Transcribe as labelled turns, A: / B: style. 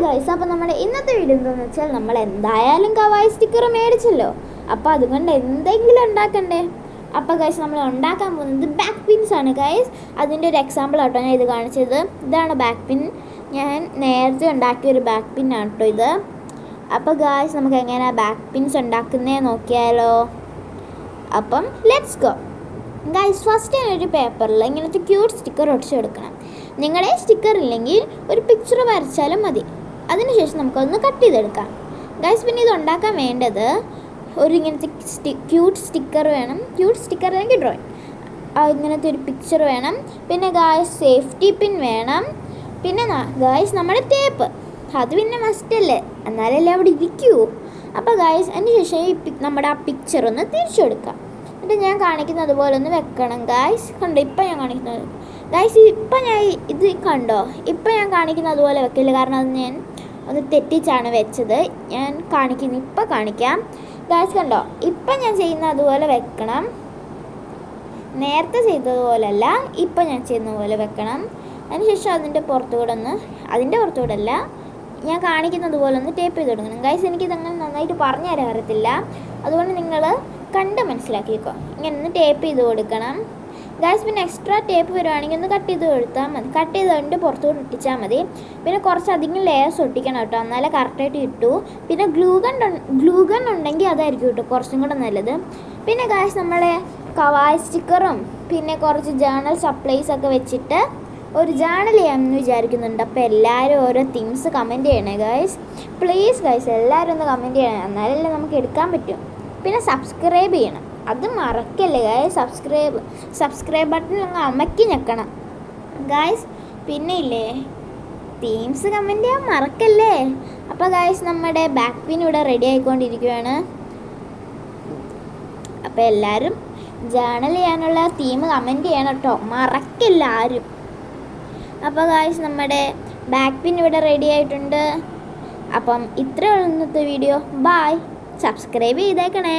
A: Guys, അപ്പോൾ നമ്മുടെ ഇന്നത്തെ വീഡിയോ എന്താണെന്ന് വെച്ചാൽ നമ്മൾ എന്തായാലും കവായി സ്റ്റിക്കർ മേടിച്ചല്ലോ. അപ്പോൾ അതുകൊണ്ട് എന്തെങ്കിലും ഉണ്ടാക്കണ്ടേ. അപ്പോൾ ഗൈസ് നമ്മൾ ഉണ്ടാക്കാൻ പോകുന്നത് ബാക്ക് പിൻസ് ആണ് ഗൈസ്. അതിൻ്റെ ഒരു എക്സാമ്പിൾ ആട്ടോ ഞാൻ ഇത് കാണിച്ചത്. ഇതാണ് ബാക്ക് പിൻ. ഞാൻ നേരത്തെ ഉണ്ടാക്കിയൊരു ബാക്ക് പിന്നാണ് കേട്ടോ ഇത്. അപ്പോൾ ഗൈസ് നമുക്ക് എങ്ങനെയാണ് ബാക്ക് പിൻസ് ഉണ്ടാക്കുന്നേ നോക്കിയാലോ. അപ്പം ലെറ്റ്സ് ഗോ ഗൈസ്. ഫസ്റ്റ് ഞാനൊരു പേപ്പറിൽ ഇങ്ങനത്തെ ക്യൂട്ട് സ്റ്റിക്കർ ഒട്ടിച്ചെടുക്കണം. നിങ്ങളുടെ സ്റ്റിക്കർ ഇല്ലെങ്കിൽ ഒരു പിക്ചർ വരച്ചാലും മതി. അതിനുശേഷം നമുക്കൊന്ന് കട്ട് ചെയ്തെടുക്കാം ഗൈസ്. പിന്നെ ഇത് ഉണ്ടാക്കാൻ വേണ്ടത് ഒരു ഇങ്ങനത്തെ ക്യൂട്ട് സ്റ്റിക്കർ വേണം. ക്യൂട്ട് സ്റ്റിക്കർ അല്ലെങ്കിൽ ഡ്രോയിങ് ഇങ്ങനത്തെ ഒരു പിക്ചർ വേണം. പിന്നെ ഗൈസ് സേഫ്റ്റി പിൻ വേണം. പിന്നെ ഗൈസ് നമ്മുടെ ടേപ്പ്, അത് പിന്നെ മസ്റ്റല്ലേ, എന്നാലല്ലേ അവിടെ ഇരിക്കൂ. അപ്പോൾ ഗൈസ് അതിന് ശേഷം നമ്മുടെ ആ പിക്ചർ ഒന്ന് തിരിച്ചു കൊടുക്കാം. എന്നിട്ട് ഞാൻ കാണിക്കുന്നത് പോലെ ഒന്ന് വെക്കണം ഗൈസ്. കണ്ടോ ഇപ്പം ഞാൻ കാണിക്കുന്നത് ഗൈസ്. ഇപ്പം ഞാൻ ഇത് കണ്ടോ, ഇപ്പം ഞാൻ കാണിക്കുന്നത് അതുപോലെ വെക്കില്ല, കാരണം അത് ഞാൻ ഒന്ന് തെറ്റിച്ചാണ് വെച്ചത്. ഞാൻ കാണിക്കുന്നു, ഇപ്പം കാണിക്കാം ഗൈസ്. കണ്ടോ ഇപ്പം ഞാൻ ചെയ്യുന്ന അതുപോലെ വെക്കണം. നേരത്തെ ചെയ്തതുപോലല്ല, ഇപ്പം ഞാൻ ചെയ്യുന്ന പോലെ വെക്കണം. അതിനുശേഷം അതിൻ്റെ പുറത്തുകൂടെ അല്ല, ഞാൻ കാണിക്കുന്നത് പോലെ ഒന്ന് ടേപ്പ് ചെയ്ത് കൊടുക്കണം ഗൈസ്. എനിക്കിതങ്ങനെ നന്നായിട്ട് പറഞ്ഞു തരാൻ അറിയത്തില്ല, അതുകൊണ്ട് നിങ്ങൾ കണ്ട് മനസ്സിലാക്കിക്കോ. ഇങ്ങനെ ഒന്ന് ടേപ്പ് ചെയ്ത് കൊടുക്കണം ഗൈസ്. പിന്നെ എക്സ്ട്രാ ടേപ്പ് വരുവാണെങ്കിൽ ഒന്ന് കട്ട് ചെയ്ത് കൊടുത്താൽ മതി. കട്ട് ചെയ്തുകൊണ്ട് പുറത്തുകൂടെ ഒട്ടിച്ചാൽ മതി. പിന്നെ കുറച്ചധികം ലെയേഴ്സ് ഒട്ടിക്കണം കേട്ടോ, എന്നാലേ കറക്റ്റായിട്ട് കിട്ടൂ. പിന്നെ ഗ്ലൂ ഗൺ ഉണ്ടെങ്കിൽ അതായിരിക്കും കേട്ടോ കുറച്ചും കൂടെ നല്ലത്. പിന്നെ ഗൈസ് നമ്മളെ കവായ് സ്റ്റിക്കറും പിന്നെ കുറച്ച് ജേർണൽ സപ്ലൈസ് ഒക്കെ വെച്ചിട്ട് ഒരു ജേർണൽ ചെയ്യാമെന്ന് വിചാരിക്കുന്നുണ്ട്. അപ്പോൾ എല്ലാവരും ഓരോ തീംസ് കമൻറ്റ് ചെയ്യണേ ഗൈസ്. പ്ലീസ് ഗൈസ് എല്ലാവരും ഒന്ന് കമൻറ്റ് ചെയ്യണം, എന്നാലല്ലേ നമുക്ക് എടുക്കാൻ പറ്റും. പിന്നെ സബ്സ്ക്രൈബ് ചെയ്യണം, അത് മറക്കല്ലേ ഗൈസ്. സബ്സ്ക്രൈബ് ബട്ടൺ അങ്ങ് അമക്കി ഞെക്കണം ഗൈസ്. പിന്നെ ഇല്ലേ തീംസ് കമൻറ്റ് ചെയ്യാൻ മറക്കല്ലേ. അപ്പോൾ ഗൈസ് നമ്മുടെ ബാക്ക് പിൻ ഇവിടെ റെഡി ആയിക്കൊണ്ടിരിക്കുകയാണ്. അപ്പോൾ എല്ലാവരും ജേർണൽ ചെയ്യാനുള്ള തീം കമൻറ്റ് ചെയ്യണം കേട്ടോ, മറക്കില്ല ആരും. അപ്പോൾ ഗൈസ് നമ്മുടെ ബാക്ക് പിൻ ഇവിടെ റെഡി ആയിട്ടുണ്ട്. അപ്പം ഇത്രയുള്ള ഇന്നത്തെ വീഡിയോ. ബൈ. സബ്സ്ക്രൈബ് ചെയ്തേക്കണേ.